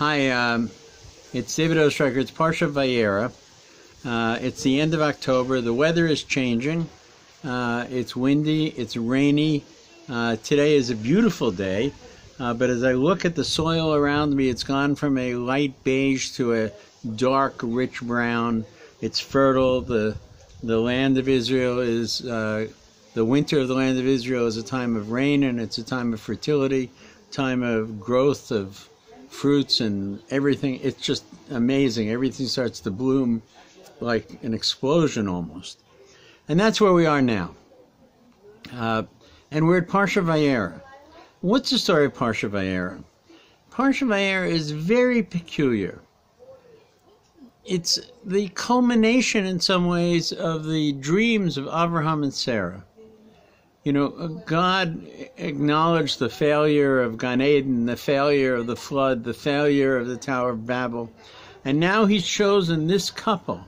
Hi, it's David Ostriker. It's Parsha Vayera. It's the end of October. The weather is changing. It's windy. It's rainy. Today is a beautiful day, but as I look at the soil around me, it's gone from a light beige to a dark, rich brown. It's fertile. The land of Israel is, the winter of the land of Israel is a time of rain, and it's a time of fertility, time of growth of fruits and everything. It's just amazing. Everything starts to bloom like an explosion almost. And that's where we are now. And we're at Parsha Vayera. What's the story of Parsha Vayera? Parsha Vayera is very peculiar. It's the culmination in some ways of the dreams of Avraham and Sarah. You know, God acknowledged the failure of Gan Eden, the failure of the flood, the failure of the Tower of Babel. And now he's chosen this couple,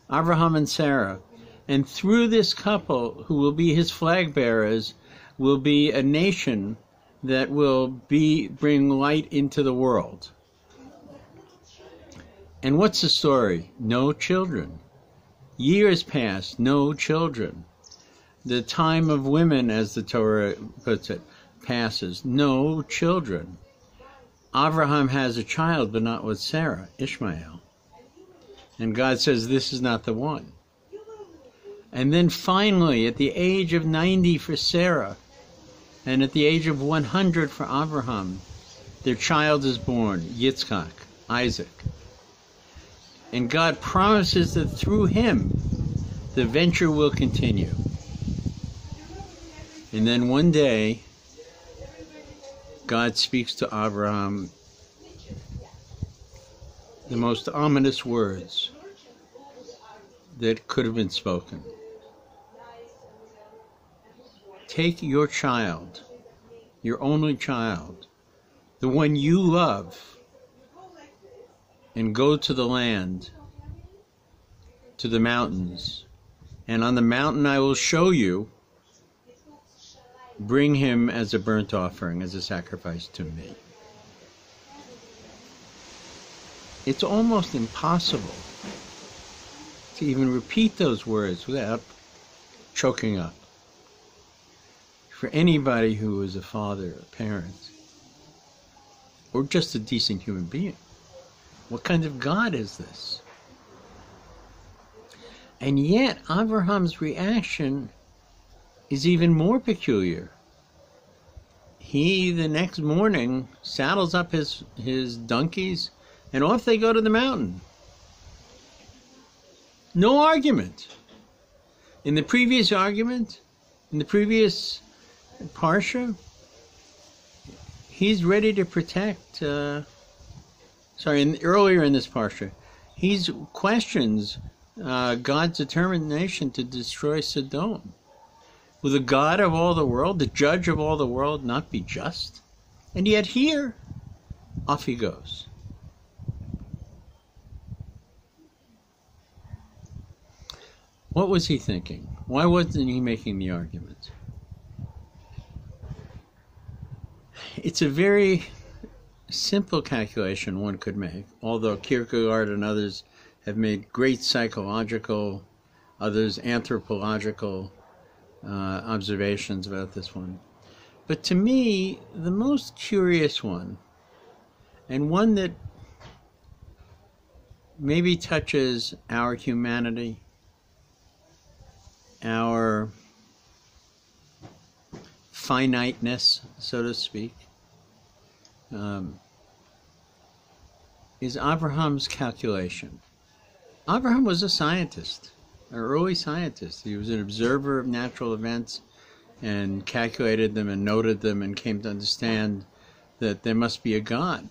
Avraham and Sarah. And through this couple, who will be his flag bearers, will be a nation that will bring light into the world. And what's the story? No children. Years pass, no children. The time of women, as the Torah puts it, passes. No children. Avraham has a child, but not with Sarah, Ishmael. And God says, this is not the one. And then finally, at the age of 90 for Sarah, and at the age of 100 for Avraham, their child is born, Yitzchak, Isaac. And God promises that through him, the venture will continue. And then one day, God speaks to Avraham the most ominous words that could have been spoken. Take your child, your only child, the one you love, and go to the land, to the mountains, and on the mountain I will show you. Bring him as a burnt offering, as a sacrifice to me. It's almost impossible to even repeat those words without choking up. For anybody who is a father, a parent, or just a decent human being, what kind of God is this? And yet, Avraham's reaction is even more peculiar. He, the next morning, saddles up his donkeys, and off they go to the mountain. No argument. In the previous argument, in the previous Parsha, he's ready to protect, earlier in this Parsha, he questions God's determination to destroy Sodom. Will the God of all the world, the judge of all the world, not be just? And yet here, off he goes. What was he thinking? Why wasn't he making the argument? It's a very simple calculation one could make, although Kierkegaard and others have made great psychological, others anthropological observations about this one. But to me, the most curious one, and one that maybe touches our humanity, our finiteness, so to speak, is Abraham's calculation. Abraham was a scientist, an early scientist. He was an observer of natural events and calculated them and noted them and came to understand that there must be a God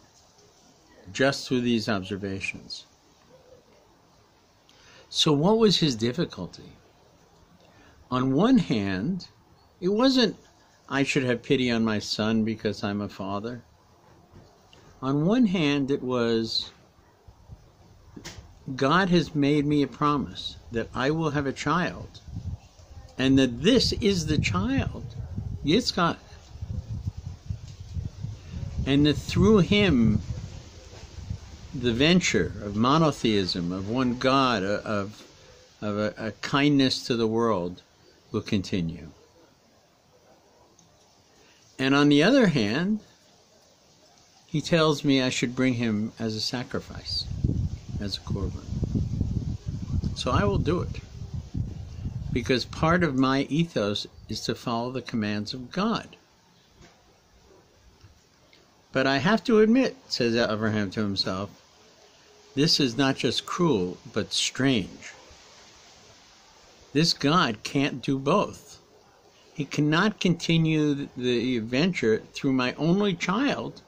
just through these observations. So what was his difficulty? On one hand, it wasn't, I should have pity on my son because I'm a father. On one hand, it was, God has made me a promise that I will have a child, and that this is the child, Yitzchak, and that through him the venture of monotheism, of one God, of a kindness to the world will continue. And on the other hand, he tells me I should bring him as a sacrifice, as a korban. So I will do it, because part of my ethos is to follow the commands of God. But I have to admit, says Avraham to himself, this is not just cruel, but strange. This God can't do both. He cannot continue the adventure through my only child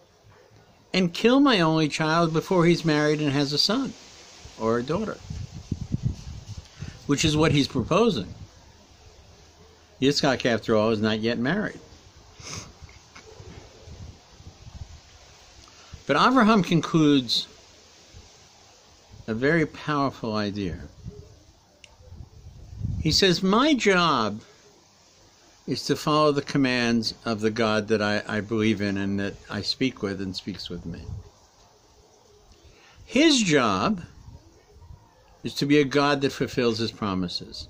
and kill my only child before he's married and has a son or a daughter, which is what he's proposing. Yitzchak, after all, is not yet married. But Avraham concludes a very powerful idea. He says, my job is to follow the commands of the God that I believe in and that I speak with and speaks with me. His job is to be a God that fulfills his promises.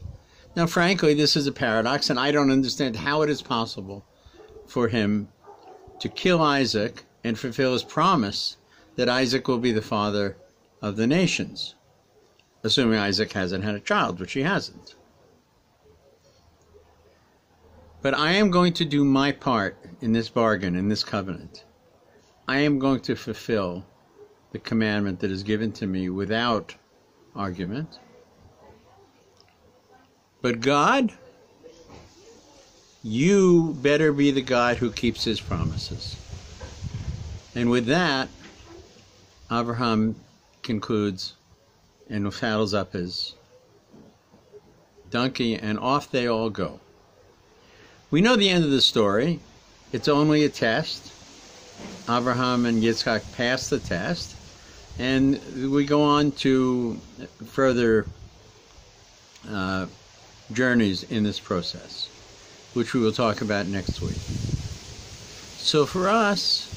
Now, frankly, this is a paradox, and I don't understand how it is possible for him to kill Isaac and fulfill his promise that Isaac will be the father of the nations, assuming Isaac hasn't had a child, which he hasn't. But I am going to do my part in this bargain, in this covenant. I am going to fulfill the commandment that is given to me without argument. But God, you better be the God who keeps his promises. And with that, Avraham concludes and saddles up his donkey, and off they all go. We know the end of the story. It's only a test. Avraham and Yitzchak pass the test, and we go on to further journeys in this process, which we will talk about next week. So for us,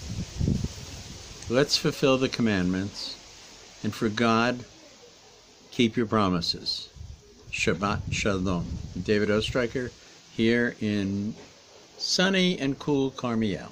let's fulfill the commandments, and for God, keep your promises. Shabbat Shalom. David Ostriker, here in sunny and cool Karmiel.